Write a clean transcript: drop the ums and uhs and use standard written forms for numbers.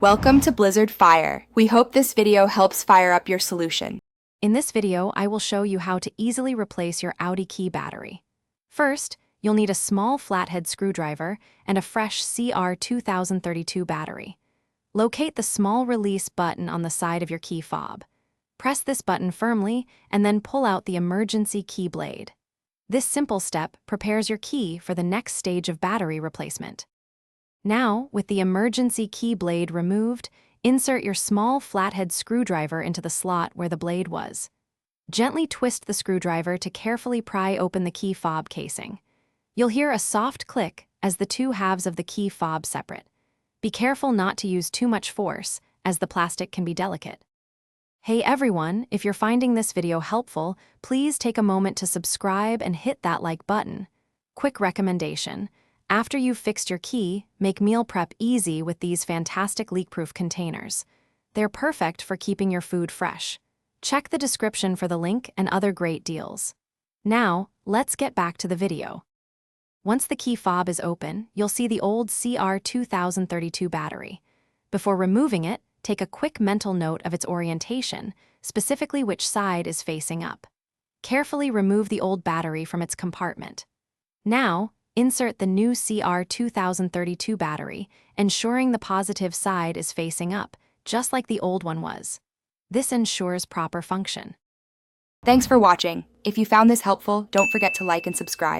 Welcome to Blizzard Fire. We hope this video helps fire up your solution. In this video, I will show you how to easily replace your Audi key battery. First, you'll need a small flathead screwdriver and a fresh CR2032 battery. Locate the small release button on the side of your key fob. Press this button firmly and then pull out the emergency key blade. This simple step prepares your key for the next stage of battery replacement. Now, with the emergency key blade removed, insert your small flathead screwdriver into the slot where the blade was. Gently twist the screwdriver to carefully pry open the key fob casing. You'll hear a soft click as the two halves of the key fob separate. Be careful not to use too much force, as the plastic can be delicate. Hey everyone, if you're finding this video helpful, please take a moment to subscribe and hit that like button. Quick recommendation. After you've fixed your key, make meal prep easy with these fantastic leak-proof containers. They're perfect for keeping your food fresh. Check the description for the link and other great deals. Now, let's get back to the video. Once the key fob is open, you'll see the old CR2032 battery. Before removing it, take a quick mental note of its orientation, specifically which side is facing up. Carefully remove the old battery from its compartment. Now, insert the new CR2032 battery, ensuring the positive side is facing up, just like the old one was. This ensures proper function. Thanks for watching. If you found this helpful, don't forget to like and subscribe.